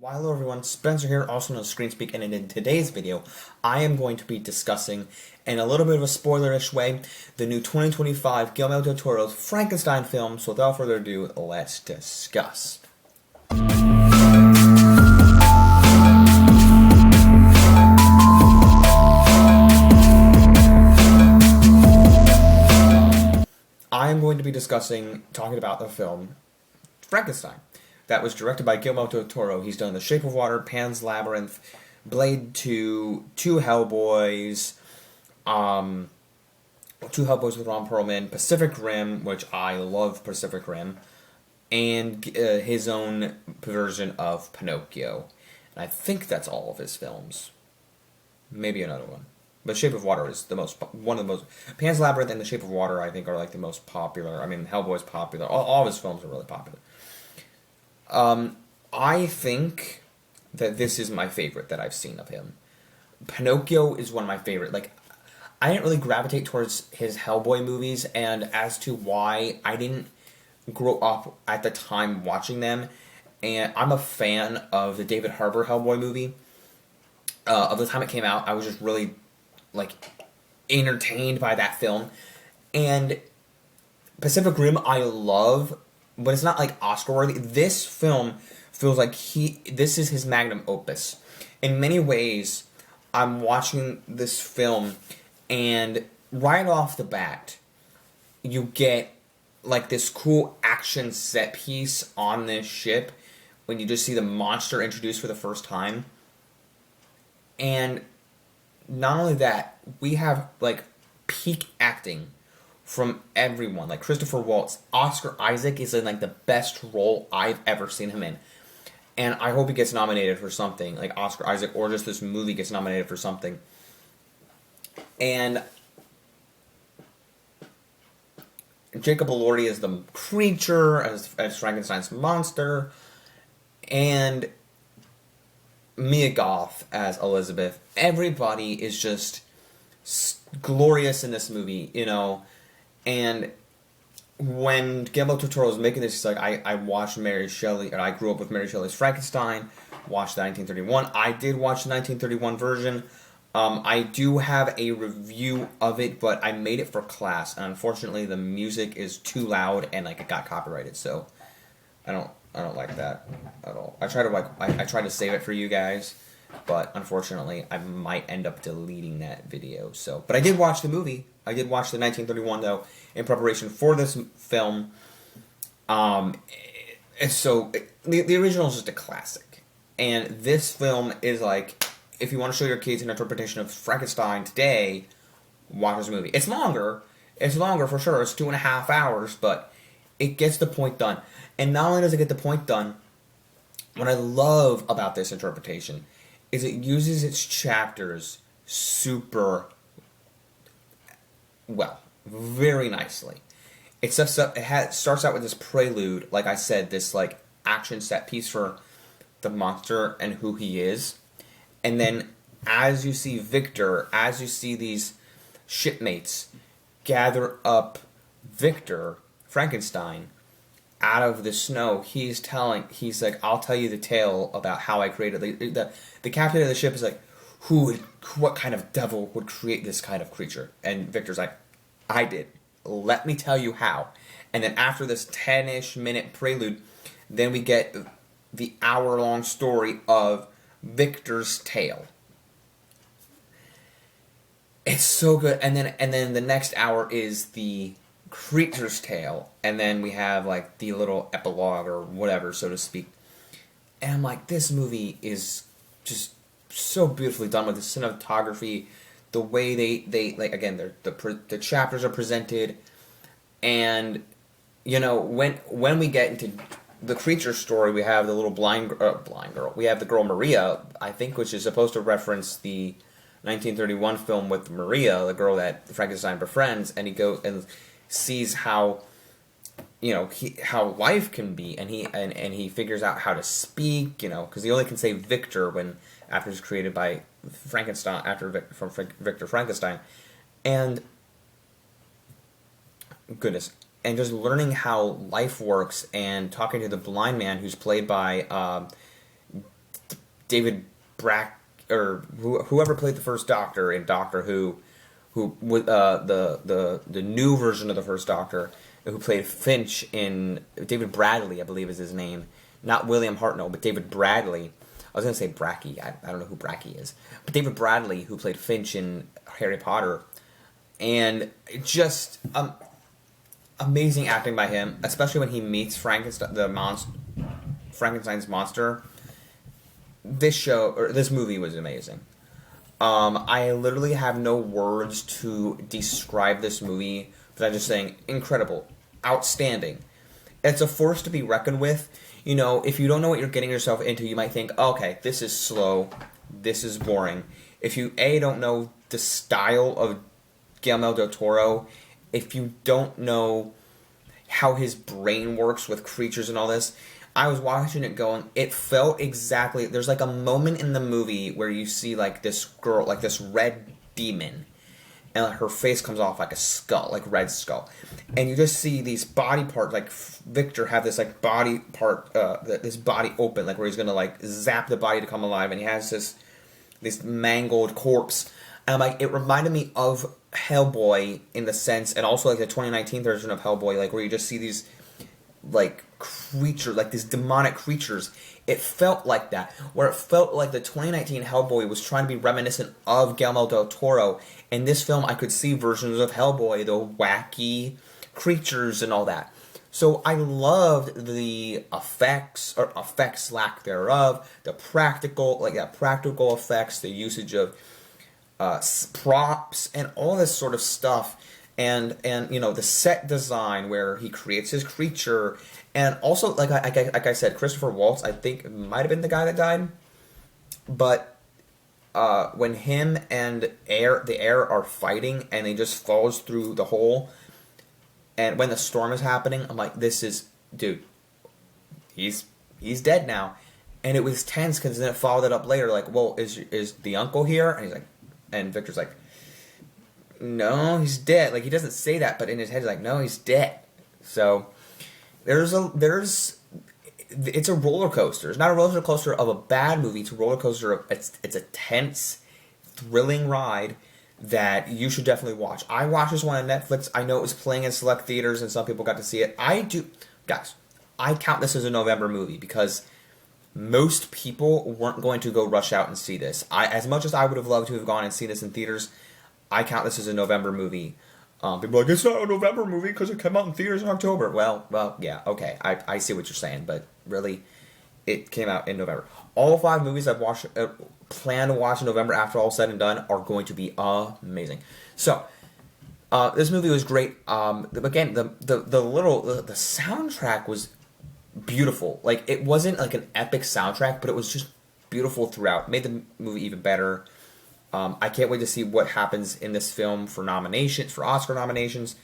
Why, hello everyone, Spencer here, also known as ScreenSpeak, and in today's video, I am going to be discussing, in a little bit of a spoilerish way, the new 2025 Guillermo del Toro's Frankenstein film, so without further ado, let's discuss. I am going to be talking about the film Frankenstein. That was directed by Guillermo del Toro. He's done The Shape of Water, Pan's Labyrinth, Blade 2, two Hellboys with Ron Perlman, Pacific Rim, which I love Pacific Rim, and his own version of Pinocchio. And I think that's all of his films. Maybe another one. But Shape of Water is one of the most... Pan's Labyrinth and The Shape of Water, I think, are like the most popular. I mean, Hellboy's popular. All of his films are really popular. I think that this is my favorite that I've seen of him. Pinocchio is one of my favorite. Like, I didn't really gravitate towards his Hellboy movies, and as to why, I didn't grow up at the time watching them. And I'm a fan of the David Harbour Hellboy movie. Of the time it came out, I was just really, like, entertained by that film. And Pacific Rim I love, but it's not, like, Oscar-worthy. This film feels like this is his magnum opus. In many ways, I'm watching this film, and right off the bat, you get, like, this cool action set piece on this ship when you just see the monster introduced for the first time. And not only that, we have, like, peak acting from everyone. Like, Christopher Waltz. Oscar Isaac is in, like, the best role I've ever seen him in. And I hope he gets nominated for something. Like, Oscar Isaac, or just this movie gets nominated for something. And Jacob Elordi is the creature, as Frankenstein's monster. And Mia Goth as Elizabeth. Everybody is just glorious in this movie, you know. And when Guillermo del Toro was making this, he's like, I watched Mary Shelley, and I grew up with Mary Shelley's Frankenstein, watched the 1931. I did watch the 1931 version. I do have a review of it, but I made it for class, and unfortunately the music is too loud, and, like, it got copyrighted, so I don't like that at all. I try to save it for you guys, but unfortunately I might end up deleting that video. So, but I did watch the movie. I did watch the 1931 though in preparation for this film. The original is just a classic, and this film is like, if you want to show your kids an interpretation of Frankenstein today, watch this movie. It's longer. It's longer for sure. It's 2.5 hours, but it gets the point done. And not only does it get the point done, what I love about this interpretation is it uses its chapters super well, very nicely. It starts out with this prelude, like I said, this, like, action set piece for the monster and who he is. And then as you see Victor, as you see these shipmates gather up Victor, Frankenstein, out of the snow, he's like, I'll tell you the tale about how I created the captain of the ship is like, what kind of devil would create this kind of creature? And Victor's like, I did. Let me tell you how. And then after this 10-ish minute prelude, then we get the hour-long story of Victor's tale. It's so good. And then the next hour is the creature's tale, and then we have, like, the little epilogue or whatever, so to speak. And I'm like, this movie is just so beautifully done with the cinematography, the way they like, again, the chapters are presented, and, you know, when we get into the creature story, we have the little blind girl. We have the girl Maria, I think, which is supposed to reference the 1931 film with Maria, the girl that Frankenstein befriends, and he goes and sees how, you know, how life can be, and he figures out how to speak, you know, because he only can say Victor after he's created by Frankenstein, from Victor Frankenstein, and goodness, and just learning how life works, and talking to the blind man who's played by David Brack, or whoever played the first Doctor in Doctor Who, with the new version of the first Doctor, who played Finch in David Bradley, I believe is his name, not William Hartnell, but David Bradley. I was gonna say Bracky. I don't know who Bracky is, but David Bradley, who played Finch in Harry Potter, and just amazing acting by him, especially when he meets Frankenstein, Frankenstein's monster. This movie was amazing. I literally have no words to describe this movie, but I'm just saying, incredible, outstanding. It's a force to be reckoned with. You know, if you don't know what you're getting yourself into, you might think, okay, this is slow, this is boring. If you, don't know the style of Guillermo del Toro, if you don't know how his brain works with creatures and all this, I was watching it going, it felt exactly, there's like a moment in the movie where you see like this girl, like this red demon, and her face comes off like a skull, like red skull. And you just see these body parts, like Victor have this like body part, this body open, like where he's gonna like zap the body to come alive, and he has this mangled corpse. And I'm like, it reminded me of Hellboy in the sense, and also like the 2019 version of Hellboy, like where you just see these like creatures, like these demonic creatures. It felt like that, where it felt like the 2019 Hellboy was trying to be reminiscent of Guillermo del Toro. In this film, I could see versions of Hellboy, the wacky creatures and all that. So I loved the effects, or effects lack thereof, the practical, like that practical effects, the usage of props and all this sort of stuff. And you know, the set design where he creates his creature, and also like I said, Christopher Waltz, I think might have been the guy that died, but when him and the air are fighting and he just falls through the hole, and when the storm is happening, I'm like, this is, dude, he's dead now. And it was tense because then it followed it up later, like, well, is the uncle here? And he's like, and Victor's like, no, he's dead. Like, he doesn't say that, but in his head he's like, no, he's dead. So it's a roller coaster. It's not a roller coaster of a bad movie. It's a roller coaster of, it's a tense, thrilling ride that you should definitely watch. I watched this one on Netflix. I know it was playing in select theaters and some people got to see it. Guys, I count this as a November movie because most people weren't going to go rush out and see this. As much as I would have loved to have gone and seen this in theaters, I count this as a November movie. People are like, it's not a November movie because it came out in theaters in October. Well, yeah, okay. I see what you're saying, but really, it came out in November. All 5 movies I've watched, plan to watch in November after all said and done are going to be amazing. So, this movie was great. Again, the soundtrack was beautiful. Like, it wasn't like an epic soundtrack, but it was just beautiful throughout. It made the movie even better. I can't wait to see what happens in this film for nominations, for Oscar nominations,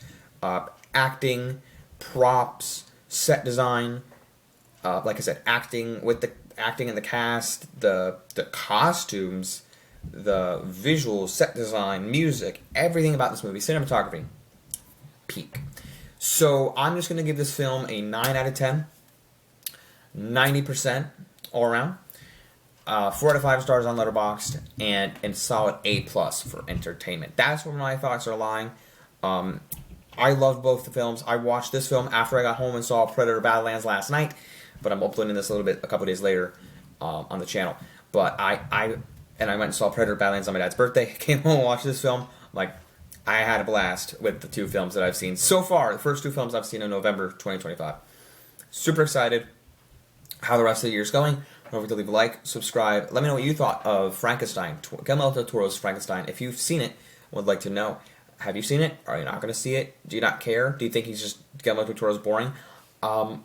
acting, props, set design. Like I said, acting in the cast, the costumes, the visuals, set design, music, everything about this movie, cinematography, peak. So I'm just gonna give this film a 9 out of 10, 90% all around. 4 out of 5 stars on Letterboxd, and solid A+ for entertainment. That's where my thoughts are lying. I loved both the films. I watched this film after I got home and saw Predator Badlands last night, but I'm uploading this a couple days later on the channel. But I went and saw Predator Badlands on my dad's birthday. Came home and watched this film. Like, I had a blast with the 2 films that I've seen so far. The first 2 films I've seen in November 2025. Super excited how the rest of the year is going. Don't forget to leave a like, subscribe. Let me know what you thought of Frankenstein, Guillermo del Toro's Frankenstein. If you've seen it, I would like to know. Have you seen it? Are you not going to see it? Do you not care? Do you think he's just Guillermo del Toro's boring? It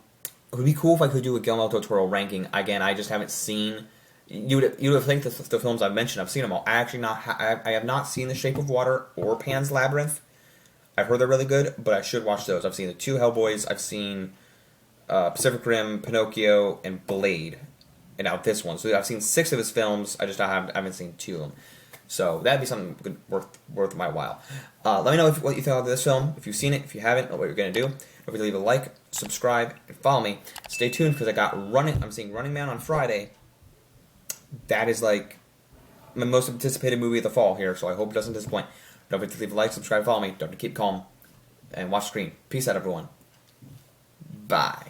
would be cool if I could do a Guillermo del Toro ranking. Again, I just haven't seen. You would have think the films I've mentioned. I've seen them all. I have not seen The Shape of Water or Pan's Labyrinth. I've heard they're really good, but I should watch those. I've seen the 2 Hellboys. I've seen Pacific Rim, Pinocchio, and Blade. And now this one. So I've seen 6 of his films. I haven't seen 2 of them. So that'd be something good, worth my while. Let me know what you thought of this film. If you've seen it, if you haven't, what you're gonna do. Don't forget to leave a like, subscribe, and follow me. Stay tuned because I'm seeing Running Man on Friday. that is like my most anticipated movie of the fall here, so I hope it doesn't disappoint. Don't forget to leave a like, subscribe, follow me. Don't forget to keep calm and watch the screen. Peace out, everyone. Bye.